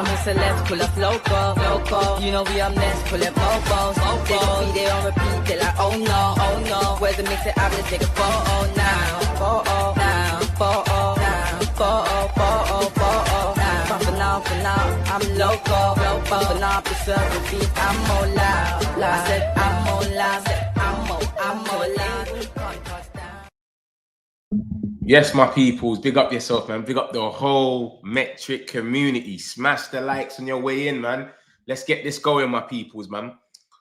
Some celebs pull up local. You know we up next, pull up mofos. They gon' be there on repeat, they like, oh no. Where's the mix it up, let's take a photo now. But for now, I'm local. But for now, preserve the beat, I'm more loud. I said I'm more loud, I'm more loud. Yes, my peoples, big up yourself, man. Big up the whole Metric community. Smash the likes on your way in, man. Let's get this going, my peoples, man.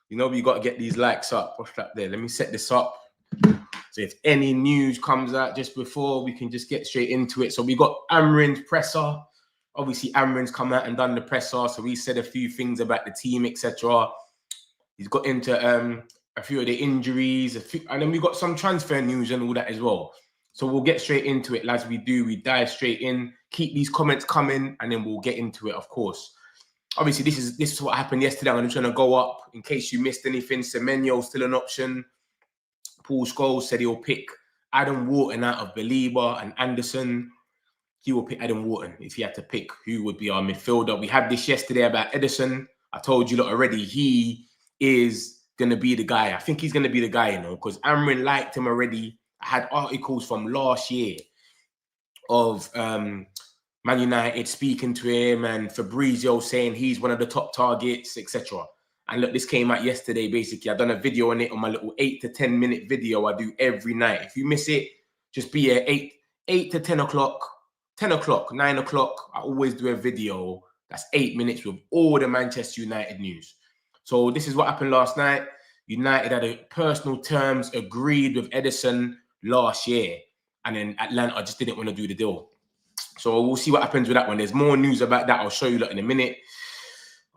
You know, we got to get these likes up. What's that there? Let me set this up. So if any news comes out just before, we can just get straight into it. So we got Amorim's presser. Obviously, Amorim's come out and done the presser. So we said a few things about the team, etc. He's got into a few of the injuries. And then we got some transfer news and all that as well. So we'll get straight into it, as we do. We dive straight in. Keep these comments coming, and then we'll get into it, of course. Obviously, this is what happened yesterday. I'm just going to go up in case you missed anything. Semenyo still an option. Paul Scholes said he'll pick Adam Wharton out of Belieber and Anderson. He will pick Adam Wharton if he had to pick who would be our midfielder. We had this yesterday about Ederson. I told you lot already. He is going to be the guy. I think he's going to be the guy, you know, because Amorim liked him already. I had articles from last year of Man United speaking to him and Fabrizio saying he's one of the top targets, etc. And look, this came out yesterday, basically. I've done a video on it on my little 8 to 10 minute video I do every night. If you miss it, just be here 8 to 10 o'clock, 10 o'clock, 9 o'clock. I always do a video that's 8 minutes with all the Manchester United news. So this is what happened last night. United had a personal terms agreed with Ederson last year, and then Atlanta just didn't want to do the deal. So we'll see what happens with that one. There's more news about that. I'll show you that in a minute.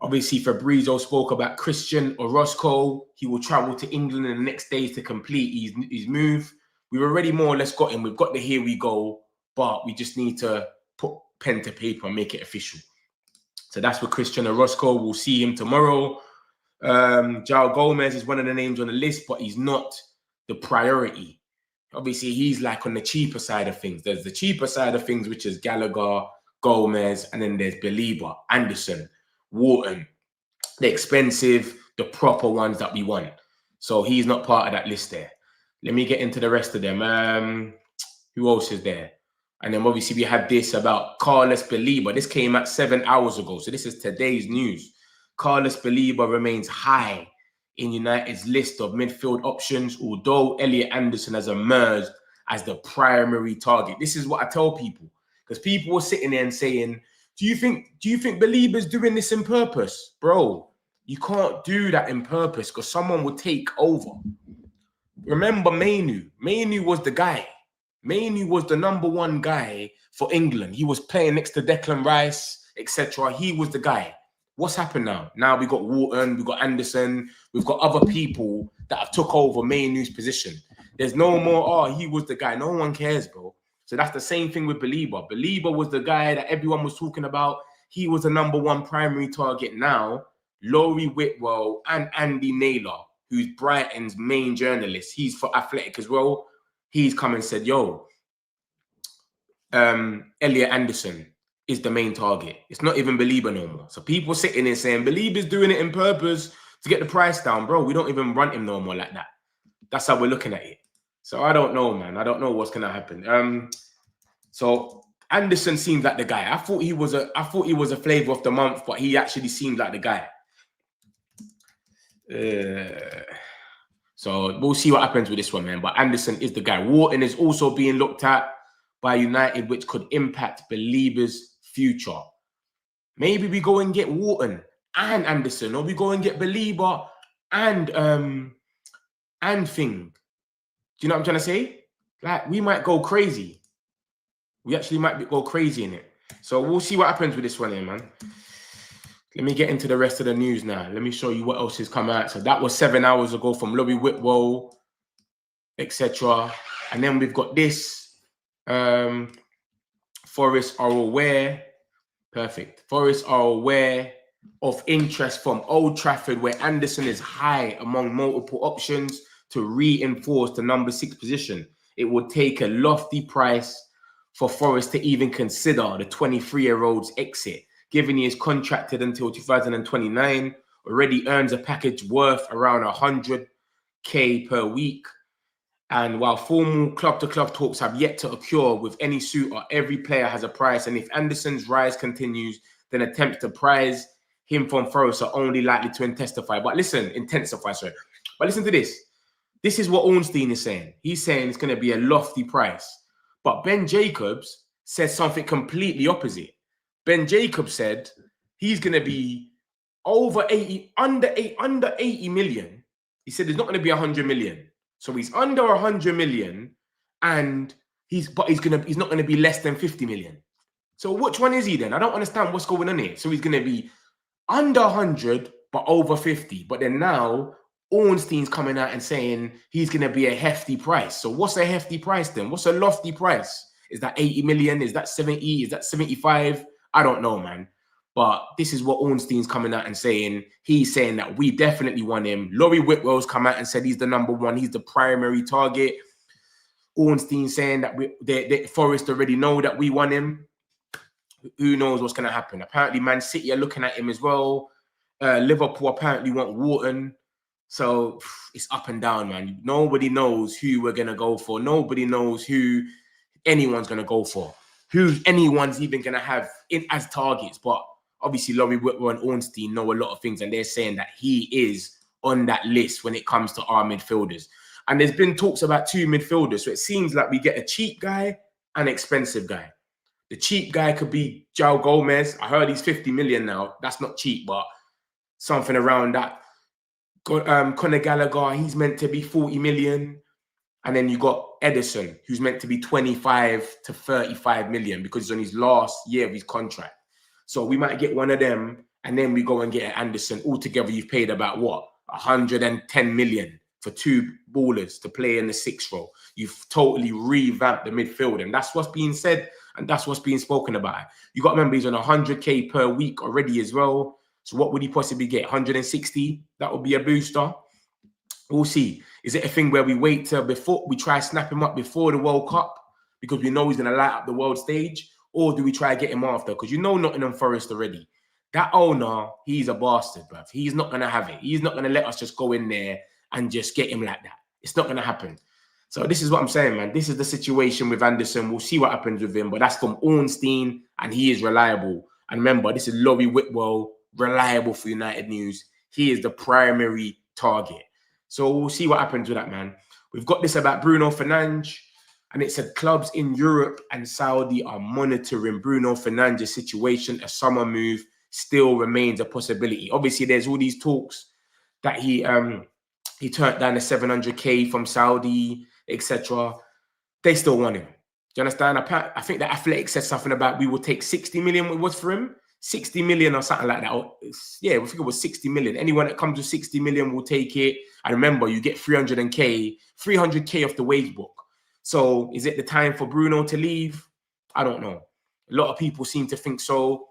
Obviously, Fabrizio spoke about Christian Orozco. He will travel to England in the next days to complete his move. We've already more or less got him. We've got the here we go, but we just need to put pen to paper and make it official. So that's with Christian Orozco. We'll see him tomorrow. João Gomez is one of the names on the list, but he's not the priority. Obviously, he's like on the cheaper side of things. There's the cheaper side of things, which is Gallagher, Gomez, and then there's Belieber, Anderson, Wharton, the expensive, the proper ones that we want. So he's not part of that list there. Let me get into the rest of them. Who else is there? And then obviously we had this about Carlos Belieber. This came out 7 hours ago. So this is today's news. Carlos Belieber remains high in United's list of midfield options, although Elliot Anderson has emerged as the primary target. This is what I tell people, because people were sitting there and saying, do you think Belieber's doing this in purpose? Bro, you can't do that in purpose because someone will take over. Remember Mainu. Mainu was the guy. Mainu was the #1 guy for England. He was playing next to Declan Rice, etc. He was the guy. What's happened now? Now we got Wharton, we got Anderson, we've got other people that have took over Mainu's position. There's no more, oh, he was the guy. No one cares, bro. So that's the same thing with Belieber. Belieber was the guy that everyone was talking about. He was the #1 primary target. Now, Laurie Whitwell and Andy Naylor, who's Brighton's main journalist, he's for Athletic as well. He's come and said, yo, Elliot Anderson is the main target. It's not even Belieber no more. So people sitting there saying Belieber's doing it in purpose to get the price down. Bro, we don't even run him no more like that. That's how we're looking at it. So I don't know, man. I don't know what's gonna happen. So Anderson seems like the guy. I thought he was a flavor of the month, but he actually seemed like the guy. So we'll see what happens with this one, man. But Anderson is the guy. Wharton is also being looked at by United, which could impact Belieber's future. Maybe we go and get Wharton and Anderson, or we go and get Belieber and Thing. Do you know what I'm trying to say? Like, we might go crazy. We actually might go crazy in it. So we'll see what happens with this one here, man. Let me get into the rest of the news now. Let me show you what else has come out. So that was 7 hours ago from Laurie Whitwell, etc. And then we've got this. Forest are aware. Perfect. Forest are aware of interest from Old Trafford, where Anderson is high among multiple options to reinforce the #6 position. It would take a lofty price for Forest to even consider the 23-year-old's exit, given he is contracted until 2029, already earns a package worth around 100k per week. And while formal club-to-club talks have yet to occur with any suitor, every player has a price. And if Anderson's rise continues, then attempts to prize him from Forest are only likely to intensify. But listen to this. This is what Ornstein is saying. He's saying it's going to be a lofty price. But Ben Jacobs says something completely opposite. Ben Jacobs said he's going to be under 80 million. He said there's not going to be 100 million. So he's under 100 million, and he's not going to be less than 50 million. So which one is he then? I don't understand what's going on here. So he's going to be under 100 but over 50. But then now Ornstein's coming out and saying he's going to be a hefty price. So what's a hefty price then? What's a lofty price? Is that 80 million? Is that 70? Is that 75? I don't know, man. But this is what Ornstein's coming out and saying. He's saying that we definitely want him. Laurie Whitwell's come out and said he's the number one. He's the primary target. Ornstein saying that Forest already know that we want him. Who knows what's going to happen? Apparently, Man City are looking at him as well. Liverpool apparently want Wharton. So it's up and down, man. Nobody knows who we're going to go for. Nobody knows who anyone's going to go for. Who anyone's even going to have in as targets. But obviously, Laurie Whitwell and Ornstein know a lot of things, and they're saying that he is on that list when it comes to our midfielders. And there's been talks about 2 midfielders. So it seems like we get a cheap guy and an expensive guy. The cheap guy could be João Gomez. I heard he's 50 million now. That's not cheap, but something around that. Conor Gallagher, he's meant to be 40 million. And then you got Ederson, who's meant to be 25 to 35 million because he's on his last year of his contract. So we might get one of them, and then we go and get Anderson. Altogether, you've paid about what? 110 million for 2 ballers to play in the 6th role. You've totally revamped the midfield, and that's what's being said, and that's what's being spoken about. You got to remember he's on 100k per week already as well. So what would he possibly get? 160? That would be a booster. We'll see. Is it a thing where we wait till before we try to snap him up before the World Cup because we know he's going to light up the world stage? Or do we try to get him after? Because you know Nottingham Forest already. That owner, he's a bastard, bruv. He's not going to have it. He's not going to let us just go in there and just get him like that. It's not going to happen. So this is what I'm saying, man. This is the situation with Anderson. We'll see what happens with him. But that's from Ornstein, and he is reliable. And remember, this is Laurie Whitwell, reliable for United News. He is the primary target. So we'll see what happens with that, man. We've got this about Bruno Fernandes. And it said clubs in Europe and Saudi are monitoring Bruno Fernandes' situation. A summer move still remains a possibility. Obviously, there's all these talks that he turned down the 700k from Saudi, etc. They still want him. Do you understand? I think the Athletic said something about we will take 60 million. It was for him, 60 million or something like that. Yeah, I think it was 60 million. Anyone that comes with 60 million will take it. And remember, you get 300k off the wage book. So is it the time for Bruno to leave? I don't know. A lot of people seem to think so.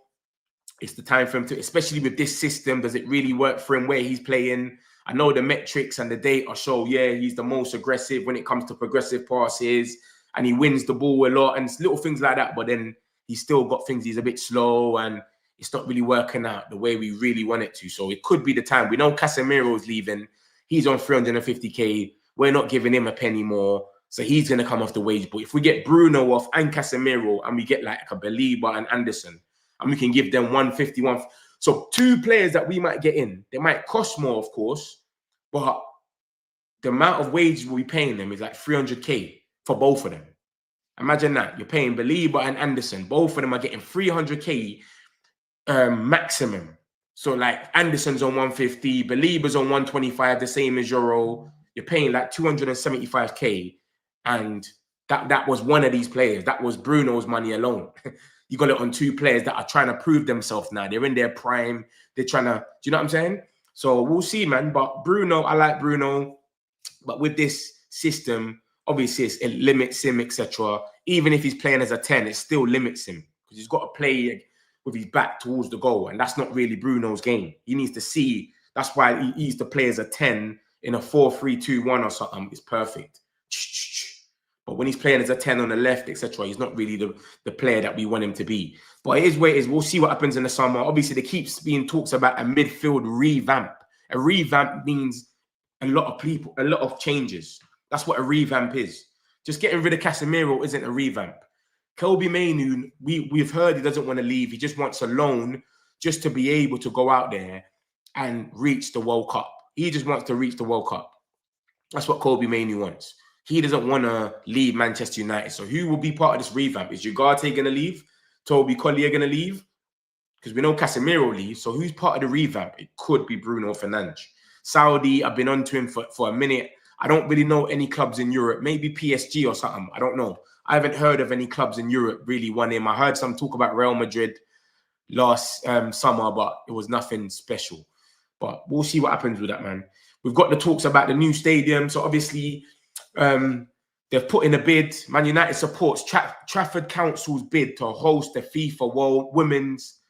It's the time for him to, especially with this system. Does it really work for him where he's playing? I know the metrics and the data show, yeah, he's the most aggressive when it comes to progressive passes, and he wins the ball a lot and little things like that. But then he's still got things he's a bit slow and it's not really working out the way we really want it to. So it could be the time. We know Casemiro's leaving. He's on 350k. We're not giving him a penny more. So he's going to come off the wage book. If we get Bruno off and Casemiro and we get like a Belieber and Anderson and we can give them 151. So 2 players that we might get in, they might cost more, of course, but the amount of wages we'll be paying them is like 300k for both of them. Imagine that. You're paying Belieber and Anderson. Both of them are getting 300k maximum. So like Anderson's on 150, Belieber's on 125, the same as Euro. You're paying like 275k. And that was one of these players. That was Bruno's money alone. You got it on 2 players that are trying to prove themselves now. They're in their prime. They're trying to, do you know what I'm saying? So we'll see, man. But Bruno, I like Bruno. But with this system, obviously it limits him, etc. Even if he's playing as a 10, it still limits him. Because he's got to play with his back towards the goal. And that's not really Bruno's game. He needs to see. That's why he needs to play as a 10 in a 4-3-2-1 or something. It's perfect. But when he's playing as a 10 on the left, etc., he's not really the player that we want him to be. But it is where it is. We'll see what happens in the summer. Obviously, there keeps being talks about a midfield revamp. A revamp means a lot of people, a lot of changes. That's what a revamp is. Just getting rid of Casemiro isn't a revamp. Kobbie Mainoo, we've heard he doesn't want to leave. He just wants a loan just to be able to go out there and reach the World Cup. He just wants to reach the World Cup. That's what Kobbie Mainoo wants. He doesn't want to leave Manchester United. So who will be part of this revamp? Is Ugarte going to leave? Toby Collier going to leave? Because we know Casemiro leaves. So who's part of the revamp? It could be Bruno Fernandes. Saudi, I've been on to him for a minute. I don't really know any clubs in Europe. Maybe PSG or something. I don't know. I haven't heard of any clubs in Europe really want him. I heard some talk about Real Madrid last summer, but it was nothing special. But we'll see what happens with that, man. We've got the talks about the new stadium. So obviously, they've put in a bid. Man United supports Trafford Council's bid to host the FIFA Women's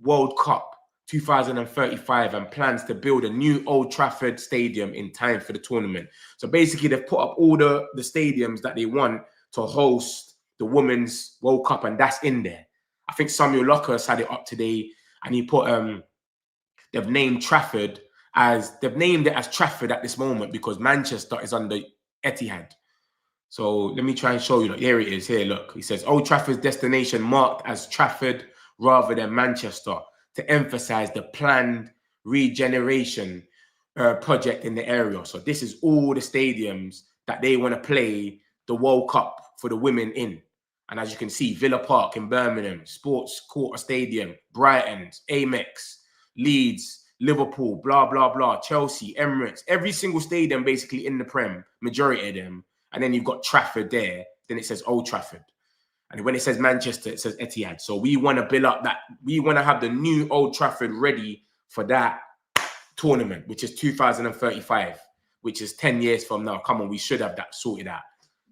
World Cup 2035 and plans to build a new Old Trafford stadium in time for the tournament. So basically, they've put up all the stadiums that they want to host the Women's World Cup, and that's in there. I think Samuel Lockhurst had it up today, and he put they've named Trafford as Trafford at this moment because Manchester is under Etihad. So let me try and show you. Look, here it is. Here, look. He says Old Trafford's destination marked as Trafford rather than Manchester to emphasize the planned regeneration project in the area. So this is all the stadiums that they want to play the World Cup for the women in. And as you can see, Villa Park in Birmingham, Sports Quarter Stadium, Brighton, Amex, Leeds, Liverpool, blah, blah, blah, Chelsea, Emirates, every single stadium basically in the Prem, majority of them. And then you've got Trafford there. Then it says Old Trafford. And when it says Manchester, it says Etihad. So we want to build up that. We want to have the new Old Trafford ready for that tournament, which is 2035, which is 10 years from now. Come on, we should have that sorted out.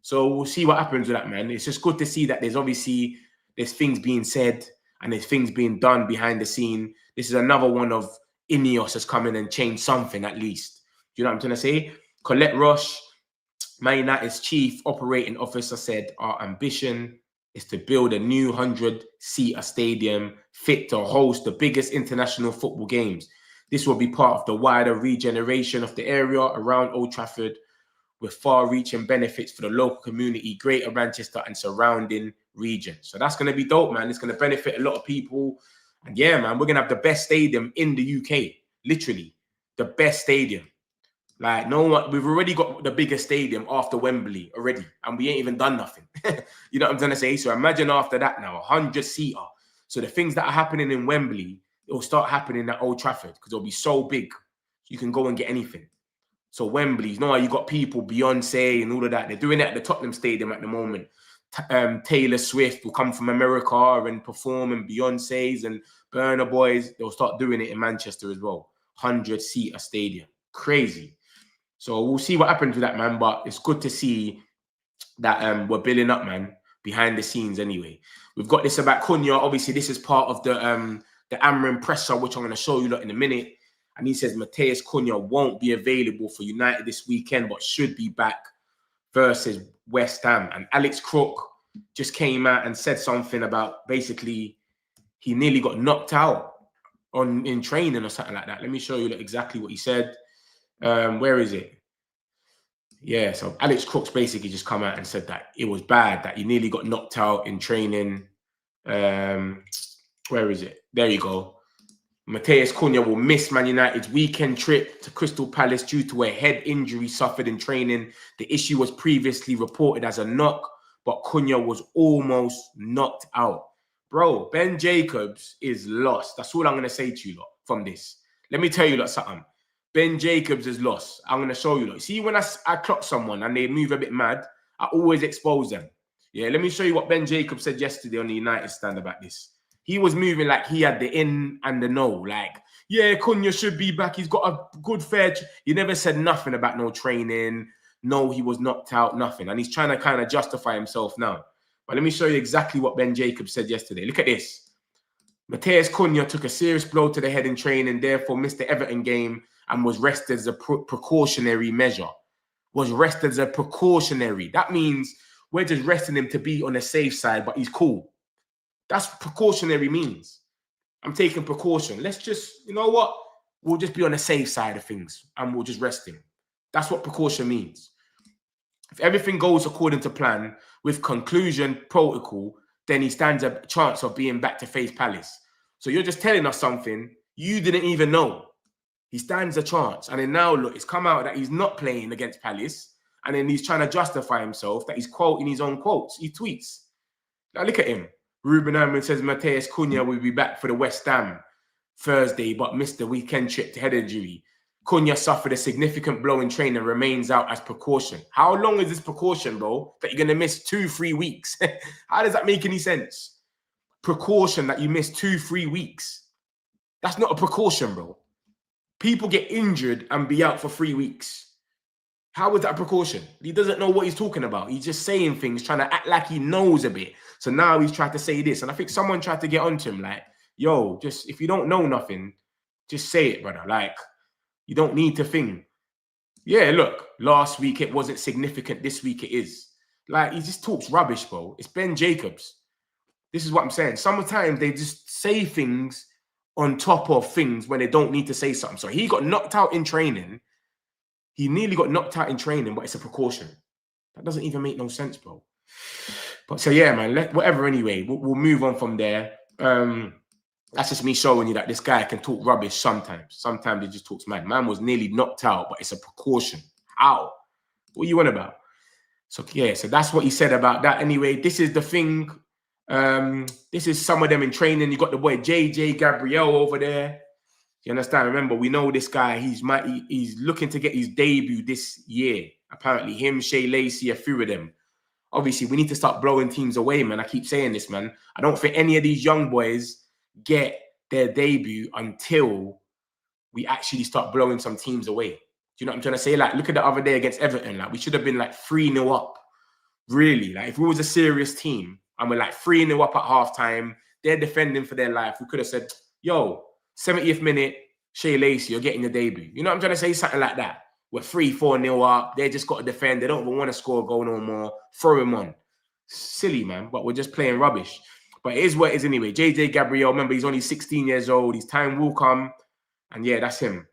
So we'll see what happens with that, man. It's just good to see that there's things being said and there's things being done behind the scene. This is another one of Ineos has come in and changed something at least. Do you know what I'm trying to say? Colette Roche, Man United's chief operating officer, said our ambition is to build a new 100-seater stadium fit to host the biggest international football games. This will be part of the wider regeneration of the area around Old Trafford with far-reaching benefits for the local community, Greater Manchester and surrounding regions. So that's going to be dope, man. It's going to benefit a lot of people. And yeah, man, we're going to have the best stadium in the UK. Literally, the best stadium. Like, no one, we've already got the biggest stadium after Wembley already, and we ain't even done nothing. You know what I'm trying to say? So imagine after that now, 100-seater. So the things that are happening in Wembley, it will start happening at Old Trafford because it'll be so big. You can go and get anything. So Wembley, you know, you got people, Beyonce and all of that. They're doing it at the Tottenham Stadium at the moment. Taylor Swift will come from America and perform, and Beyonce's and Burna Boys. They'll start doing it in Manchester as well. 100-seater stadium. Crazy. So we'll see what happens with that, man. But it's good to see that we're building up, man, behind the scenes anyway. We've got this about Cunha. Obviously, this is part of the Amorim presser, which I'm going to show you in a minute. And he says Matheus Cunha won't be available for United this weekend, but should be back versus West Ham. And Alex Crook just came out and said something about basically he nearly got knocked out in training or something like that. Let me show you exactly what he said. Where is it? Yeah, so Alex Crook's basically just come out and said that it was bad, that he nearly got knocked out in training. Where is it? There you go. Matheus Cunha will miss Man United's weekend trip to Crystal Palace due to a head injury suffered in training. The issue was previously reported as a knock, but Cunha was almost knocked out. Bro, Ben Jacobs is lost. That's all I'm going to say to you lot from this. Let me tell you lot something. Ben Jacobs is lost. I'm going to show you lot. See, when I clock someone and they move a bit mad, I always expose them. Yeah, let me show you what Ben Jacobs said yesterday on the United stand about this. He was moving like he had the in and the no. Like, yeah, Cunha should be back. He's got a good fair... He never said nothing about no training. No, he was knocked out, nothing. And he's trying to kind of justify himself now. But let me show you exactly what Ben Jacobs said yesterday. Look at this. Matheus Cunha took a serious blow to the head in training, therefore missed the Everton game and was rested as a precautionary measure. Was rested as a precautionary. That means we're just resting him to be on the safe side, but he's cool. That's precautionary means. I'm taking precaution. Let's just, you know what? We'll just be on the safe side of things and we'll just rest him. That's what precaution means. If everything goes according to plan with conclusion protocol, then he stands a chance of being back to face Palace. So you're just telling us something you didn't even know. He stands a chance. And then now, look, it's come out that he's not playing against Palace. And then he's trying to justify himself that he's quoting his own quotes. He tweets. Now look at him. Ruben Amorim says Matheus Cunha will be back for the West Ham Thursday, but missed the weekend trip to head injury. Cunha suffered a significant blow in training and remains out as precaution. How long is this precaution, bro? That you're going to miss 2-3 weeks? How does that make any sense? Precaution that you miss 2-3 weeks. That's not a precaution, bro. People get injured and be out for 3 weeks. How is that a precaution? He doesn't know what he's talking about. He's just saying things, trying to act like he knows a bit. So now he's trying to say this. And I think someone tried to get onto him like, yo, just if you don't know nothing, just say it, brother. Like, you don't need to think. Yeah, look, last week it wasn't significant. This week it is. Like, he just talks rubbish, bro. It's Ben Jacobs. This is what I'm saying. Sometimes they just say things on top of things when they don't need to say something. So he got knocked out in training. He nearly got knocked out in training, but it's a precaution. That doesn't even make no sense, bro. But so, yeah, man, whatever anyway. We'll move on from there. That's just me showing you that this guy can talk rubbish sometimes. Sometimes he just talks mad. Man was nearly knocked out, but it's a precaution. How? What are you on about? So, yeah, so that's what he said about that. Anyway, this is the thing. This is some of them in training. You got the boy JJ Gabriel over there. You understand? Remember, we know this guy. He's looking to get his debut this year. Apparently, him, Shea Lacey, a few of them. Obviously, we need to start blowing teams away, man. I keep saying this, man. I don't think any of these young boys get their debut until we actually start blowing some teams away. Do you know what I'm trying to say? Like, look at the other day against Everton. Like, we should have been like 3-0 up. Really. Like, if we was a serious team and we're like 3-0 up at halftime, they're defending for their life, we could have said, yo, 70th minute, Shea Lacey, you're getting your debut. You know what I'm trying to say? Something like that. We're 3-4-0 up. They just got to defend. They don't even want to score a goal no more. Throw him on. Silly, man. But we're just playing rubbish. But it is what it is anyway. JJ Gabriel, remember, he's only 16 years old. His time will come. And yeah, that's him.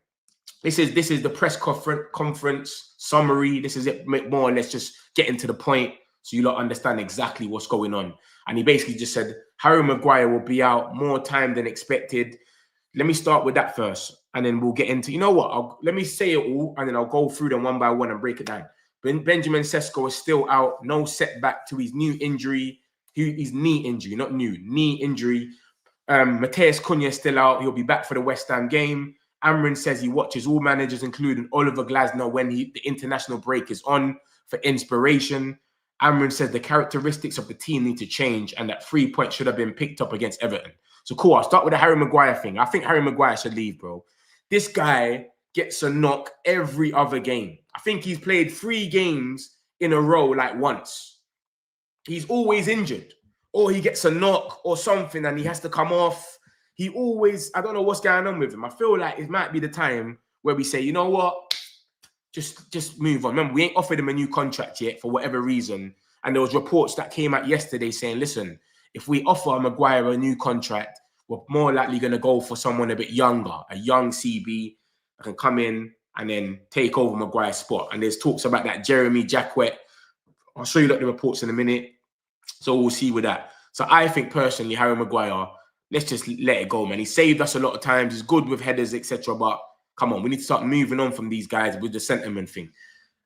This is the press conference summary. This is it, more or less just getting to the point so you lot understand exactly what's going on. And he basically just said, Harry Maguire will be out more time than expected. Let me start with that first, and then we'll get into, you know what, let me say it all, and then I'll go through them one by one and break it down. Benjamin Sesko is still out. No setback to his new injury. His knee injury, not new, knee injury. Matheus Cunha is still out. He'll be back for the West Ham game. Amorim says he watches all managers, including Oliver Glasner, when the international break is on for inspiration. Amorim says the characteristics of the team need to change and that 3 points should have been picked up against Everton. So cool, I'll start with the Harry Maguire thing. I think Harry Maguire should leave, bro. This guy gets a knock every other game. I think he's played 3 games in a row like once. He's always injured. Or he gets a knock or something and he has to come off. He always, I don't know what's going on with him. I feel like it might be the time where we say, you know what? Just move on. Remember, we ain't offered him a new contract yet for whatever reason. And there was reports that came out yesterday saying, listen, if we offer Maguire a new contract, we're more likely going to go for someone a bit younger, a young CB that can come in and then take over Maguire's spot. And there's talks about that Jeremy Jacquet. I'll show you the reports in a minute. So we'll see with that. So I think personally, Harry Maguire, let's just let it go, man. He saved us a lot of times. He's good with headers, etc. But come on, we need to start moving on from these guys with the sentiment thing.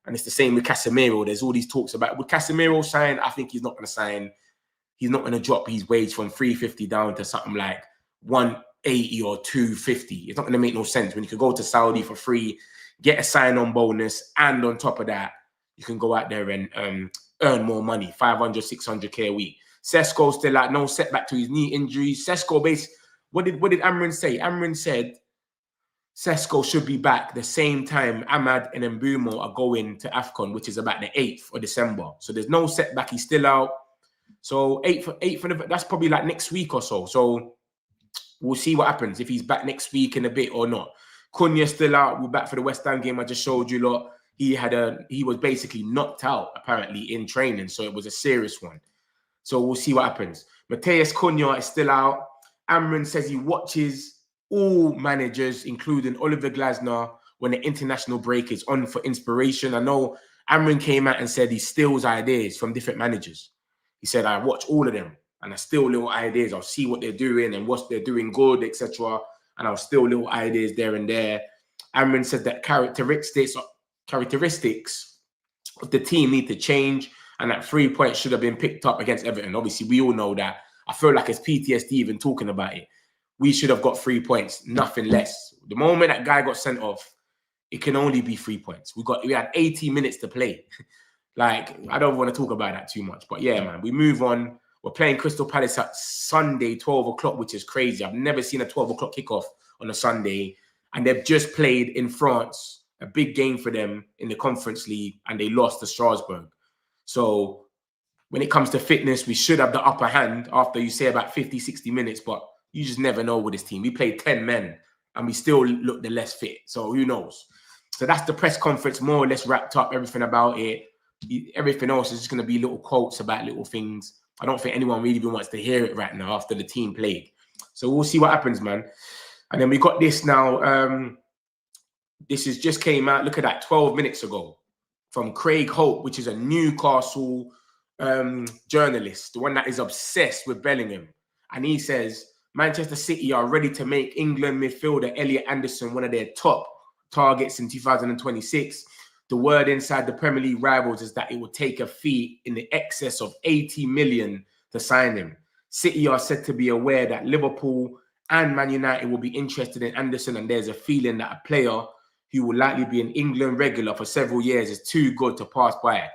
And it's the same with Casemiro. There's all these talks about, would Casemiro sign? I think he's not going to sign. He's not going to drop his wage from 350 down to something like 180 or 250. It's not going to make no sense when you can go to Saudi for free, get a sign-on bonus, and on top of that, you can go out there and earn more money, 500, 600K a week. Sesko still out, no setback to his knee injury. Sesko what did Amorim say? Amorim said Sesko should be back the same time Ahmad and Mbumo are going to AFCON, which is about the 8th of December. So there's no setback. He's still out. So 8th, that's probably like next week or so. So we'll see what happens, if he's back next week in a bit or not. Cunha's still out. We're back for the West Ham game I just showed you lot. he was basically knocked out apparently in training, so it was a serious one. So we'll see what happens. Matheus Cunha is still out. Amorim says he watches all managers, including Oliver Glasner, when the international break is on for inspiration. I know Amorim came out and said he steals ideas from different managers. He said, I watch all of them and I steal little ideas. I'll see what they're doing and what they're doing good, etc. And I'll steal little ideas there and there. Amorim said that characteristics of the team need to change and that 3 points should have been picked up against Everton. Obviously, we all know that. I feel like it's PTSD even talking about it. We should have got 3 points, nothing less. The moment that guy got sent off, it can only be 3 points. We had 80 minutes to play. Like, I don't want to talk about that too much. But yeah, man, we move on. We're playing Crystal Palace at Sunday, 12 o'clock, which is crazy. I've never seen a 12 o'clock kickoff on a Sunday. And they've just played in France, a big game for them in the Conference League, and they lost to Strasbourg. So when it comes to fitness, we should have the upper hand after you say about 50, 60 minutes, but you just never know with this team. We played 10 men and we still look the less fit. So who knows? So that's the press conference, more or less wrapped up, everything about it. Everything else is just going to be little quotes about little things. I don't think anyone really even wants to hear it right now after the team played. So we'll see what happens, man. And then we got this now. This is just came out. Look at that, 12 minutes ago from Craig Hope, which is a Newcastle journalist, the one that is obsessed with Bellingham. And he says, Manchester City are ready to make England midfielder Elliot Anderson one of their top targets in 2026. The word inside the Premier League rivals is that it will take a fee in the excess of 80 million to sign him. City are said to be aware that Liverpool and Man United will be interested in Anderson, and there's a feeling that a player who will likely be an England regular for several years is too good to pass by.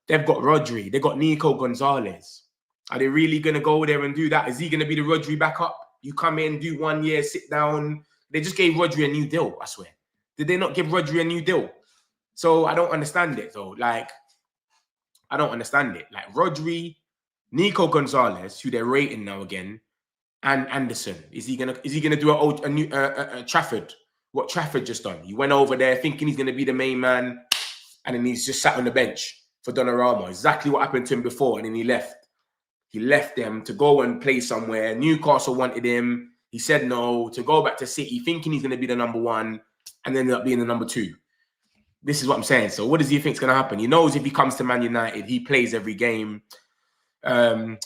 They've got Rodri. They've got Nico Gonzalez. Are they really going to go there and do that? Is he going to be the Rodri backup? You come in, do 1 year, sit down. They just gave Rodri a new deal, I swear. Did they not give Rodri a new deal? So I don't understand it, though. Like, I don't understand it. Like, Rodri, Nico Gonzalez, who they're rating now again, and Anderson. Is he gonna do a new Trafford? What Trafford just done? He went over there thinking he's gonna be the main man, and then he's just sat on the bench for Donnarumma. Exactly what happened to him before, and then he left. He left them to go and play somewhere. Newcastle wanted him. He said no, to go back to City, thinking he's gonna be the number one, and then ended up being the number two. This is what I'm saying. So what does he think is gonna happen? He knows if he comes to Man United, he plays every game.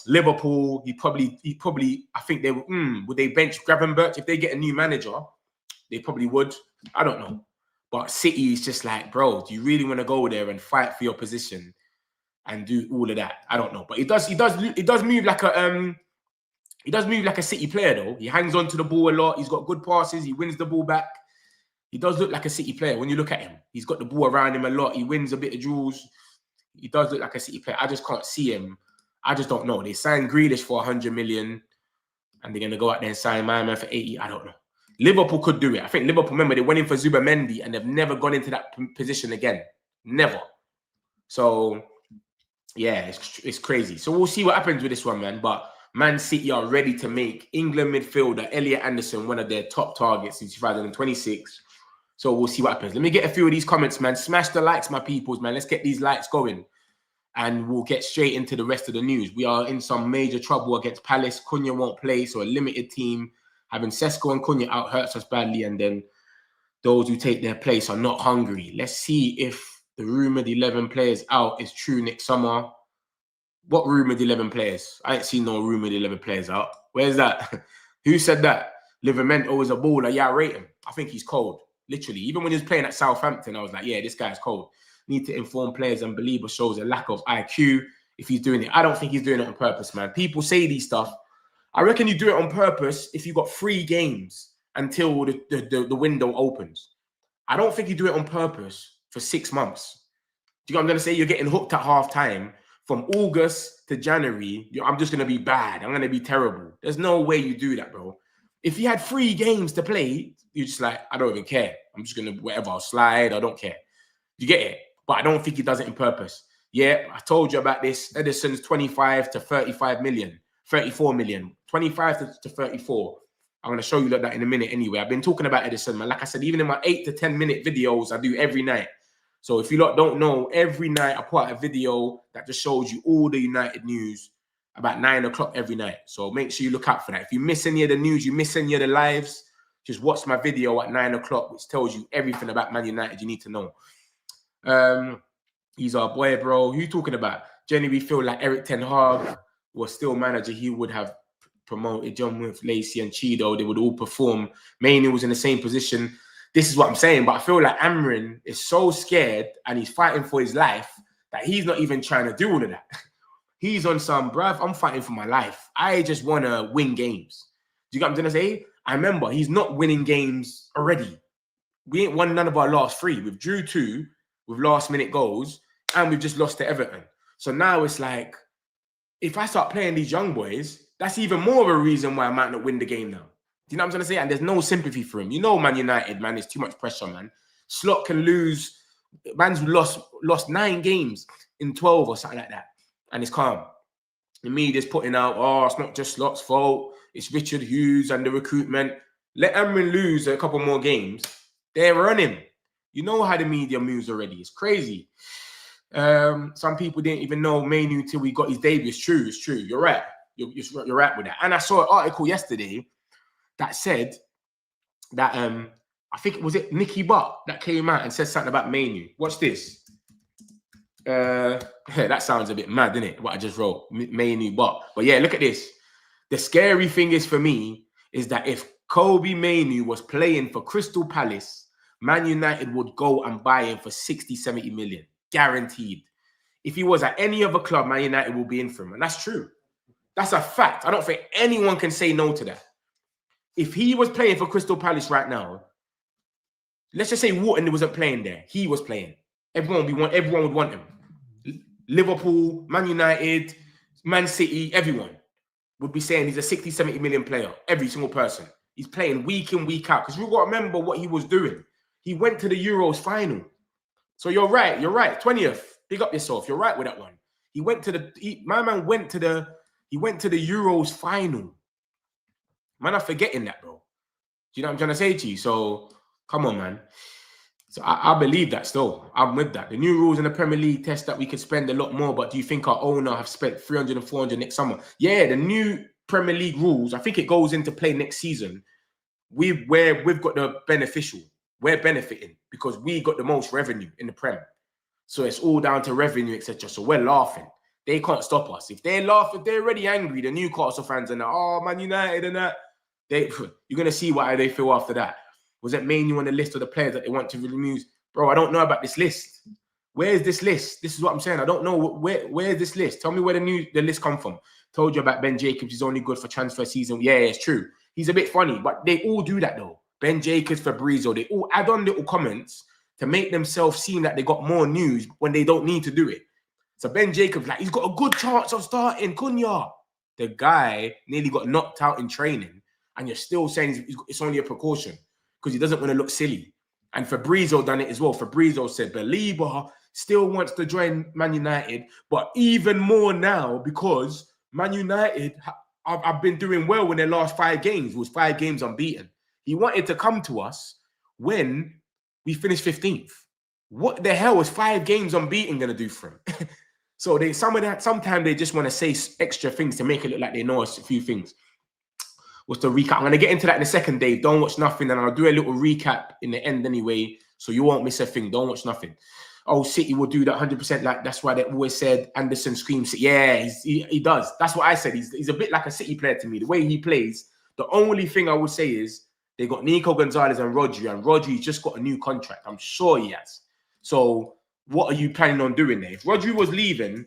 Liverpool, he probably, I think they would they bench Gravenberch if they get a new manager? They probably would. I don't know. But City is just like, bro, do you really want to go there and fight for your position and do all of that? I don't know. But he does move like a City player though. He hangs on to the ball a lot. He's got good passes. He wins the ball back. He does look like a City player when you look at him. He's got the ball around him a lot. He wins a bit of duels. He does look like a City player. I just can't see him. I just don't know. They signed Grealish for 100 million and they're going to go out there and sign my man for 80. I don't know. Liverpool could do it. I think Liverpool, remember, they went in for Zubamendi and they've never gone into that position again. Never. So, yeah, it's crazy. So we'll see what happens with this one, man. But Man City are ready to make England midfielder Elliot Anderson one of their top targets in 2026. So we'll see what happens. Let me get a few of these comments, man. Smash the likes, my peoples, man. Let's get these likes going. And we'll get straight into the rest of the news. We are in some major trouble against Palace. Cunha won't play, so a limited team. Having Sesko and Cunha out hurts us badly, and then those who take their place are not hungry. Let's see if the rumoured 11 players out is true next summer. What rumoured 11 players? I ain't seen no rumoured 11 players out. Where's that? Who said that? Livramento is a baller. Yeah, I rate him. I think he's cold. Literally. Even when he was playing at Southampton, I was like, yeah, this guy's cold. Need to inform players and Belieber shows a lack of IQ if he's doing it. I don't think he's doing it on purpose, man. People say these stuff. I reckon you do it on purpose if you got 3 games until the window opens. I don't think you do it on purpose for 6 months. Do you know what I'm going to say? You're getting hooked at half time. From August to January, I'm just going to be bad. I'm going to be terrible. There's no way you do that, bro. If you had 3 games to play, you're just like, I don't even care. I'm just going to, whatever, I'll slide. I don't care. You get it? But I don't think he does it on purpose. Yeah, I told you about this. Ederson's 25 to 35 million, 34 million, 25 to 34. I'm going to show you that in a minute anyway. I've been talking about Ederson, man. Like I said, even in my 8 to 10 minute videos I do every night, So if you lot don't know, every night I put out a video that just shows you all the United news about 9 o'clock every night. So make sure you look out for that. If you miss any of the news, you miss any of the lives, just watch my video at 9 o'clock, which tells you everything about Man United you need to know. He's our boy, bro. Who you talking about? Genuinely feel like Eric Ten Hag was still manager. He would have promoted John Woods, Lacey, and Cheeto. They would all perform. Mainly was in the same position. This is what I'm saying. But I feel like Amorim is so scared and he's fighting for his life that he's not even trying to do all of that. He's on some, bruv, I'm fighting for my life. I just want to win games. Do you get what I'm trying to say? I remember he's not winning games already. We ain't won none of our last 3. We've drew 2 with last-minute goals, and we've just lost to Everton. So now it's like, if I start playing these young boys, that's even more of a reason why I might not win the game now. Do you know what I'm trying to say? And there's no sympathy for him. You know Man United, man, there's too much pressure, man. Slot can lose. Man's lost 9 games in 12 or something like that. And it's calm. The media's putting out, oh, it's not just Slot's fault. It's Richard Hughes and the recruitment. Let Amorim lose a couple more games. They're running. You know how the media moves already. It's crazy. Some people didn't even know Manu till we got his debut. It's true. It's true. You're right. You're right with that. And I saw an article yesterday that said that I think it was Nicky Butt that came out and said something about Manu. Watch this. That sounds a bit mad, isn't it? What I just wrote, Manu Butt. But yeah, look at this. The scary thing is for me is that if Kobe Manu was playing for Crystal Palace, Man United would go and buy him for 60, 70 million. Guaranteed. If he was at any other club, Man United will be in for him. And that's true. That's a fact. I don't think anyone can say no to that. If he was playing for Crystal Palace right now, let's just say Wharton wasn't playing there. He was playing. Everyone would want him. Liverpool, Man United, Man City, everyone would be saying he's a 60, 70 million player. Every single person. He's playing week in, week out. Because we've got to remember what he was doing. He went to the Euros final. So you're right. You're right. 20th. Big up yourself. You're right with that one. He went to my man went to the Euros final. Man, I'm forgetting that, bro. Do you know what I'm trying to say to you? So come on, man. So I believe that still. I'm with that. The new rules in the Premier League test that we could spend a lot more, but do you think our owner have spent 300 and 400 next summer? Yeah, the new Premier League rules, I think it goes into play next season. We've got the beneficial. We're benefiting because we got the most revenue in the Prem. So it's all down to revenue, etc. So we're laughing. They can't stop us. If they laugh, if they're already angry, the Newcastle fans and Man United and that, you're going to see why they feel after that. Was it mainly on the list of the players that they want to remove? Bro, I don't know about this list. Where's this list? This is what I'm saying. I don't know where's this list. Tell me where the list come from. Told you about Ben Jacobs. He's only good for transfer season. Yeah, it's true. He's a bit funny, but they all do that though. Ben Jacobs, Fabrizio, they all add on little comments to make themselves seem like they got more news when they don't need to do it. So Ben Jacobs, like, he's got a good chance of starting Cunha. The guy nearly got knocked out in training, and you're still saying it's only a precaution because he doesn't want to look silly. And Fabrizio done it as well. Fabrizio said, Belieber still wants to join Man United, but even more now because Man United have been doing well in their last 5 games. It was 5 games unbeaten. He wanted to come to us when we finished 15th. What the hell is 5 games unbeaten going to do for him? So sometimes they just want to say extra things to make it look like they know a few things. What's the recap? I'm going to get into that in a second, Dave. Don't watch nothing, and I'll do a little recap in the end anyway, so you won't miss a thing. Don't watch nothing. Oh, City will do that 100%. Like, that's why they always said Ederson screams. Yeah, he does. That's what I said. He's a bit like a City player to me. The way he plays, the only thing I would say is they got Nico Gonzalez and Rodri, and Rodri's just got a new contract. I'm sure he has. So what are you planning on doing there? If Rodri was leaving,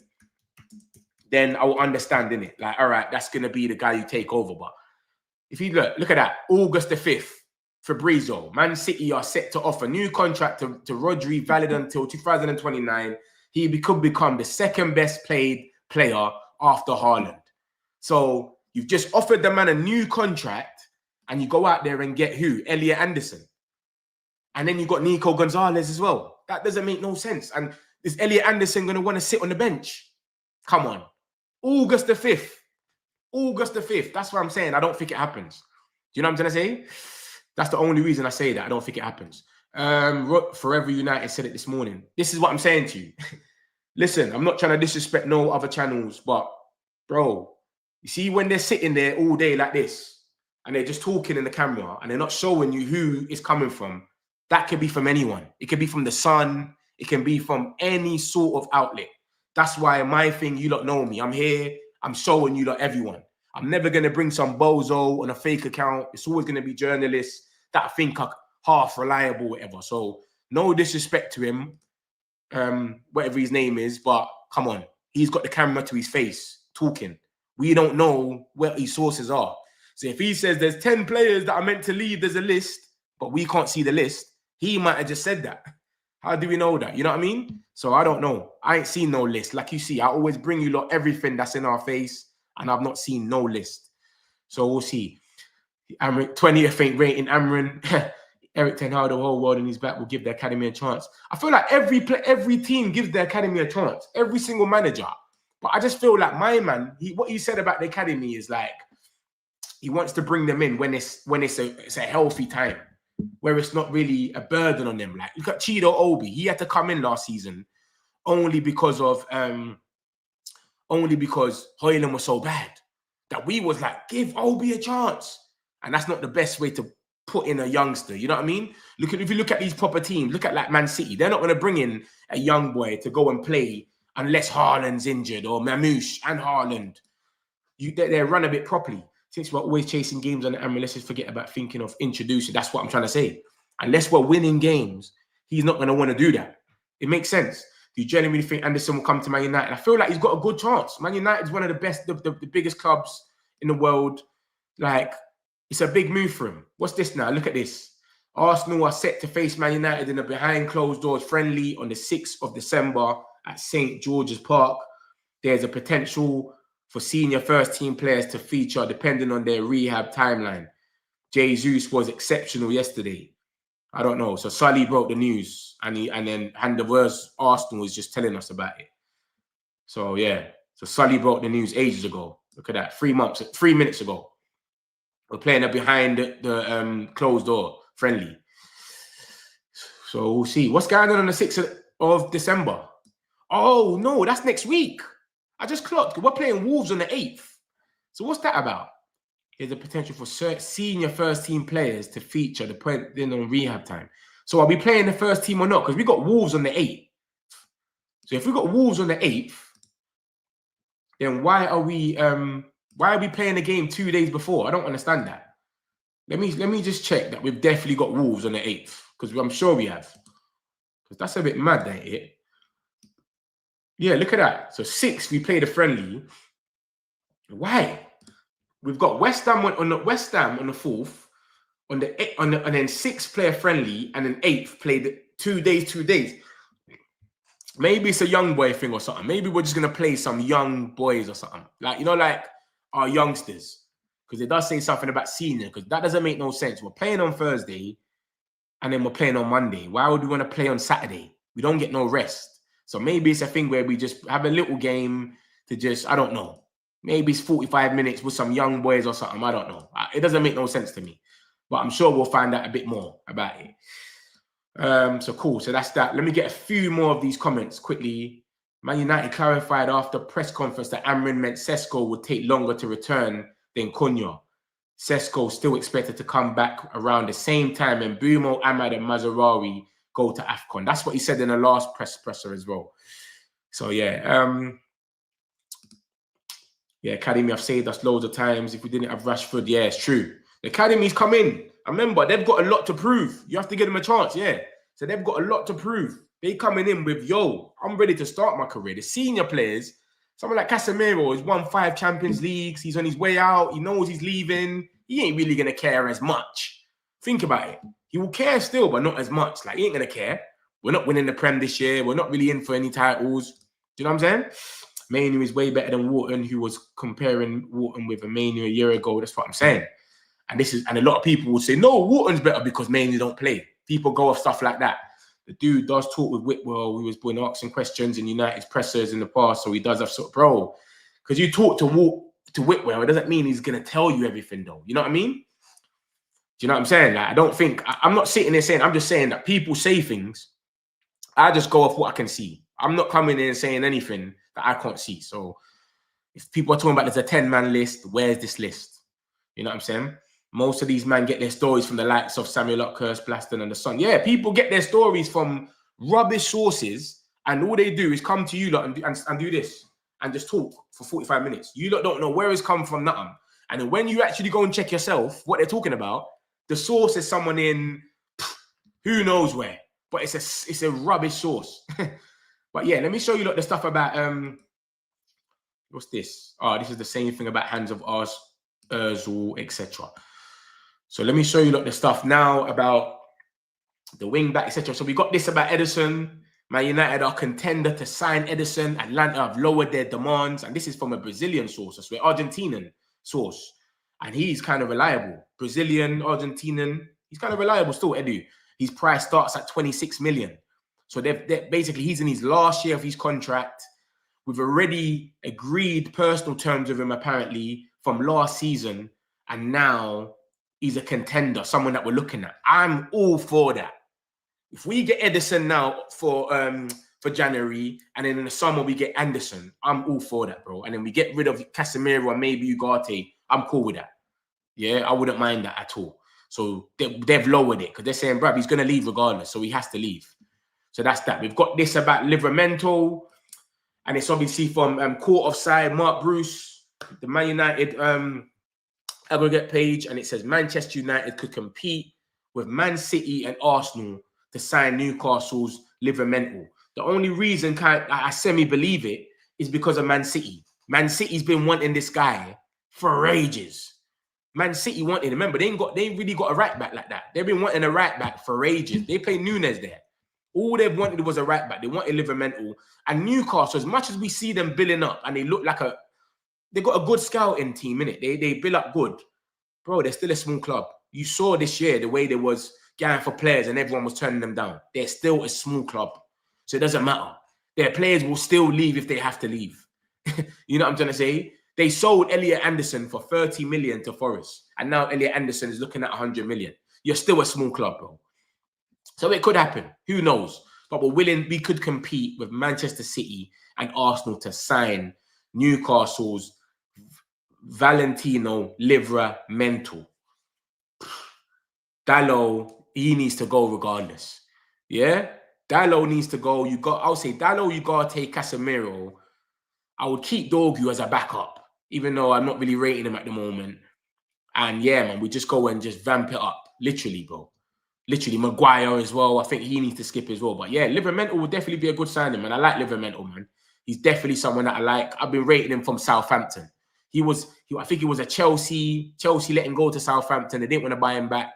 then I will understand, innit? Like, all right, that's going to be the guy you take over, but if you look at that, August the 5th, Fabrizio, Man City are set to offer new contract to Rodri, valid until 2029. He could become the second best paid player after Haaland. So you've just offered the man a new contract and you go out there and get who? Elliot Anderson. And then you got Nico Gonzalez as well. That doesn't make no sense. And is Elliot Anderson going to want to sit on the bench? Come on. August the 5th. August the 5th. That's what I'm saying. I don't think it happens. Do you know what I'm trying to say? That's the only reason I say that. I don't think it happens. Forever United said it this morning. This is what I'm saying to you. Listen, I'm not trying to disrespect no other channels, but bro, you see when they're sitting there all day like this and they're just talking in the camera and they're not showing you who is coming from, that could be from anyone. It could be from the Sun. It can be from any sort of outlet. That's why my thing, you lot know me. I'm here. I'm showing you lot everyone. I'm never going to bring some bozo on a fake account. It's always going to be journalists that I think are half reliable, whatever. So no disrespect to him, whatever his name is, but come on. He's got the camera to his face talking. We don't know what his sources are. So if he says there's 10 players that are meant to leave, there's a list, but we can't see the list, he might have just said that. How do we know that? You know what I mean? So I don't know. I ain't seen no list. Like you see, I always bring you lot everything that's in our face, and I've not seen no list. So we'll see. Amorim, 20th rating, Amorim. Eric Ten Hag, the whole world in his back, will give the academy a chance. I feel like every team gives the academy a chance. Every single manager. But I just feel like my man, what he said about the academy is like, he wants to bring them in when it's a healthy time, where it's not really a burden on them. Like, look at Chido Obi. He had to come in last season only because Hoyland was so bad that we was like, give Obi a chance. And that's not the best way to put in a youngster. You know what I mean? If you look at these proper teams, look at like Man City. They're not going to bring in a young boy to go and play unless Haaland's injured, or Mamouche and Haaland. They run a bit properly. Since we're always chasing games on the Amorim, let's just forget about thinking of introducing. That's what I'm trying to say. Unless we're winning games, he's not going to want to do that. It makes sense. Do you genuinely think Ederson will come to Man United? I feel like he's got a good chance. Man United is one of the best, the biggest clubs in the world. Like, it's a big move for him. What's this now? Look at this. Arsenal are set to face Man United in a behind closed doors friendly on the 6th of December at St. George's Park. There's a potential for senior first-team players to feature depending on their rehab timeline. Jesus was exceptional yesterday. I don't know. So Sully broke the news, and then Handaverse Arsenal was just telling us about it. So yeah. So Sully broke the news ages ago. Look at that. 3 minutes ago. We're playing a behind the closed door friendly. So we'll see. What's going on the 6th of December? Oh, no, that's next week. I just clocked. We're playing Wolves on the 8th. So what's that about? There's a potential for senior first-team players to feature depending on rehab time. So are we playing the first team or not? Because we got Wolves on the 8th. So if we got Wolves on the 8th, then why are we playing the game 2 days before? I don't understand that. Let me just check that we've definitely got Wolves on the 8th, because I'm sure we have. Because that's a bit mad, ain't it? Yeah, look at that. So 6th, we played a friendly. Why? We've got West Ham on the 4th, and then 6th play a friendly, and then 8th played 2 days. Maybe it's a young boy thing or something. Maybe we're just gonna play some young boys or something. Like, you know, like our youngsters. Because it does say something about senior, because that doesn't make no sense. We're playing on Thursday, and then we're playing on Monday. Why would we want to play on Saturday? We don't get no rest. So maybe it's a thing where we just have a little game to just, I don't know. Maybe it's 45 minutes with some young boys or something. I don't know. It doesn't make no sense to me. But I'm sure we'll find out a bit more about it. So cool. So that's that. Let me get a few more of these comments quickly. Man United clarified after press conference that Amorim meant Sesko would take longer to return than Cunha. Sesko still expected to come back around the same time, and Bumo, Ahmad, and Mazraoui go to AFCON. That's what he said in the last presser as well. So yeah. Yeah, Academy have saved us loads of times. If we didn't have Rashford, yeah, it's true. The Academy's come in. Remember, they've got a lot to prove. You have to give them a chance, yeah. So they've got a lot to prove. They coming in with, yo, I'm ready to start my career. The senior players, someone like Casemiro has won 5 Champions Leagues. He's on his way out. He knows he's leaving. He ain't really going to care as much. Think about it. He will care still, but not as much. Like, he ain't going to care. We're not winning the Prem this year. We're not really in for any titles. Do you know what I'm saying? Mainu is way better than Wharton, who was comparing Wharton with a Mainu a year ago. That's what I'm saying. And a lot of people will say, no, Wharton's better because Mainu don't play. People go off stuff like that. The dude does talk with Whitwell. He was been asking questions in United's pressers in the past, so he does have sort of, bro. Because you talk to Whitwell, it doesn't mean he's gonna tell you everything, though. You know what I mean? Do you know what I'm saying? Like, I don't think, I'm not sitting there saying, I'm just saying that people say things. I just go off what I can see. I'm not coming in and saying anything that I can't see. So if people are talking about there's a 10-man list, where's this list? You know what I'm saying? Most of these men get their stories from the likes of Samuel Luckhurst, Blaston, and the Sun. Yeah, people get their stories from rubbish sources, and all they do is come to you lot and do this and just talk for 45 minutes. You lot don't know where it's come from, nothing. And then when you actually go and check yourself what they're talking about, the source is someone in who knows where, but it's a rubbish source. But yeah, let me show you the stuff about what's this? Oh, this is the same thing about Hands of Oz, Ozil, etc. So let me show you the stuff now about the wing back, etc. So we got this about Ederson. Man United are contender to sign Ederson. Atlanta have lowered their demands, and this is from a Brazilian source. I swear, Argentinian source. And he's kind of reliable. Brazilian, Argentinian. He's kind of reliable still, Edu. His price starts at 26 million. So they're basically, he's in his last year of his contract. We've already agreed personal terms with him, apparently, from last season. And now he's a contender, someone that we're looking at. I'm all for that. If we get Ederson now for January, and then in the summer we get Anderson, I'm all for that, bro. And then we get rid of Casemiro and maybe Ugarte. I'm cool with that. Yeah, I wouldn't mind that at all. So they've lowered it because they're saying, bruv, he's going to leave regardless. So he has to leave. So that's that. We've got this about Livramento. And it's obviously from Court of Side, Mark Bruce, the Man United aggregate page. And it says Manchester United could compete with Man City and Arsenal to sign Newcastle's Livramento. The only reason I semi-believe it is because of Man City. Man City's been wanting this guy for ages. Man City wanted, remember, they ain't really got a right back like that. They've been wanting a right back for ages. They play Nunes there. All they wanted was a right back. They wanted Livramento. And Newcastle, as much as we see them building up and they look like they got a good scouting team, innit? They build up good. Bro, they're still a small club. You saw this year the way they was going for players and everyone was turning them down. They're still a small club. So it doesn't matter. Their players will still leave if they have to leave. You know what I'm trying to say? They sold Elliot Anderson for 30 million to Forest. And now Elliot Anderson is looking at 100 million. You're still a small club, bro. So it could happen. Who knows? But we could compete with Manchester City and Arsenal to sign Newcastle's Valentino Livramento. Dalot, he needs to go regardless. Yeah? Dalot needs to go. I'll say Dalot, you gotta take Casemiro. I would keep Dorgu as a backup, even though I'm not really rating him at the moment. And yeah, man, we just go and just vamp it up. Literally, bro. Literally, Maguire as well. I think he needs to skip as well. But yeah, Livramento will definitely be a good signing, man. I like Livramento, man. He's definitely someone that I like. I've been rating him from Southampton. I think he was a Chelsea let him go to Southampton. They didn't want to buy him back.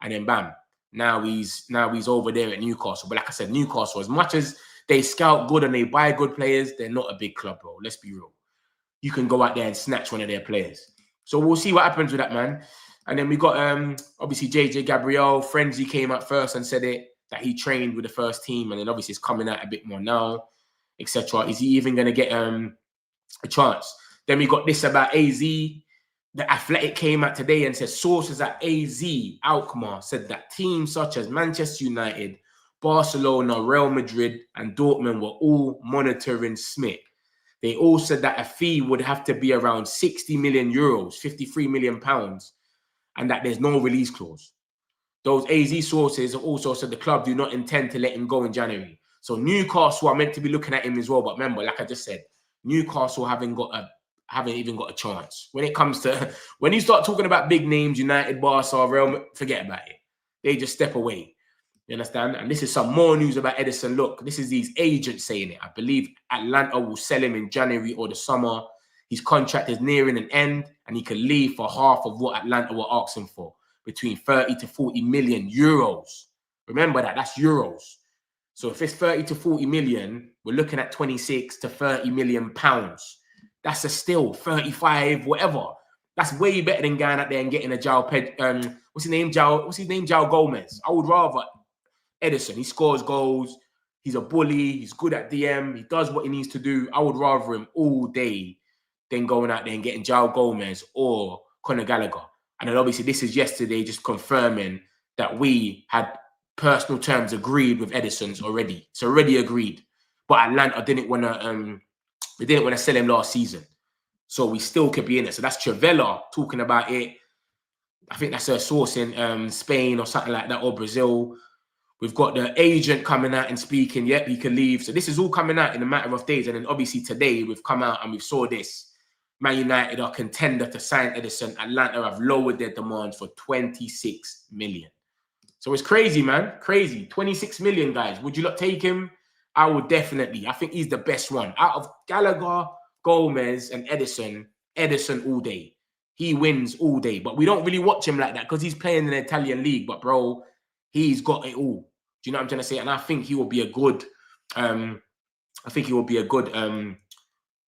And then bam. Now he's over there at Newcastle. But like I said, Newcastle, as much as they scout good and they buy good players, they're not a big club, bro. Let's be real. You can go out there and snatch one of their players. So we'll see what happens with that, man. And then we got, obviously, JJ Gabriel. Frenzy came out first and said that he trained with the first team. And then obviously it's coming out a bit more now, etc. Is he even going to get a chance? Then we got this about AZ. The Athletic came out today and said sources at AZ, Alkmaar, said that teams such as Manchester United, Barcelona, Real Madrid, and Dortmund were all monitoring Smith. They all said that a fee would have to be around 60 million euros, 53 million pounds, and that there's no release clause. Those AZ sources also said the club do not intend to let him go in January. So Newcastle are meant to be looking at him as well. But remember, like I just said, Newcastle haven't even got a chance. When it comes to, when you start talking about big names, United, Barca, Real, forget about it. They just step away. You understand? And this is some more news about Ederson. Look, this is these agents saying it. I believe Atlanta will sell him in January or the summer. His contract is nearing an end and he can leave for half of what Atlanta were asking for, between 30 to 40 million euros. Remember that, that's euros. So if it's 30 to 40 million, we're looking at 26 to 30 million pounds. That's a still 35, whatever. That's way better than going out there and getting a what's his name? João Gomez. I would rather Ederson. He scores goals. He's a bully. He's good at DM. He does what he needs to do. I would rather him all day than going out there and getting João Gomez or Conor Gallagher. And then obviously this is yesterday just confirming that we had personal terms agreed with Ederson's already. It's already agreed. But Atlanta didn't want to sell him last season. So we still could be in it. So that's Travella talking about it. I think that's a source in Spain or something like that, or Brazil. We've got the agent coming out and speaking, yep, he can leave. So this is all coming out in a matter of days. And then obviously today we've come out and we saw this. Man United are contender to sign Ederson. Atlanta have lowered their demands for 26 million. So it's crazy, man. Crazy. 26 million, guys. Would you not take him? I would definitely. I think he's the best one. Out of Gallagher, Gomez, and Ederson all day. He wins all day. But we don't really watch him like that because he's playing in the Italian league. But, bro, he's got it all. Do you know what I'm trying to say? And I think he will be a good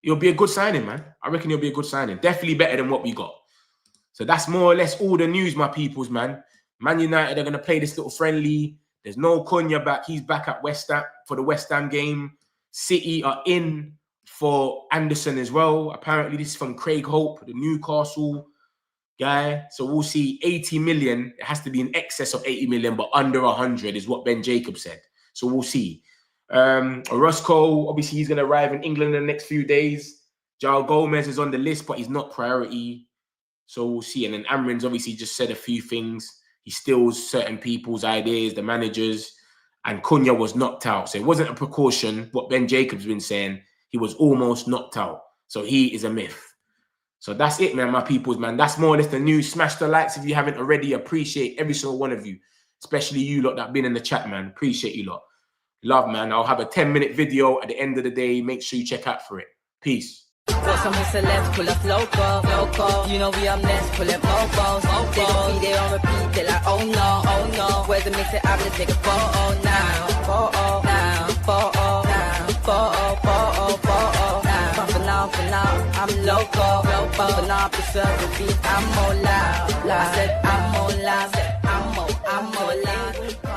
he'll be a good signing, man. I reckon he'll be a good signing. Definitely better than what we got. So that's more or less all the news, my peoples, man. Man United are going to play this little friendly. There's no Cunha back. He's back at West Ham for the West Ham game. City are in for Anderson as well. Apparently, this is from Craig Hope, the Newcastle guy. So we'll see 80 million. It has to be in excess of 80 million, but under 100 is what Ben Jacobs said. So we'll see. Roscoe, obviously, he's going to arrive in England in the next few days. João Gomez is on the list, but he's not priority. So we'll see. And then Amorim's obviously just said a few things. He steals certain people's ideas, the managers, and Cunha was knocked out. So it wasn't a precaution. What Ben Jacobs been saying, he was almost knocked out. So he is a myth. So that's it, man, my peoples, man. That's more or less the news. Smash the likes if you haven't already. Appreciate every single one of you, especially you lot that been in the chat, man. Appreciate you lot. Love, man. I'll have a 10-minute video at the end of the day. Make sure you check out for it. Peace. Got some celebs, pull up local. You know we up next, pull up mofos. They don't be there on repeat, they like, oh no. Where's the mix it up, let's take a photo now. I'm local. Bumping off the server beat, I'm more loud. I said I'm more loud, I'm more loud.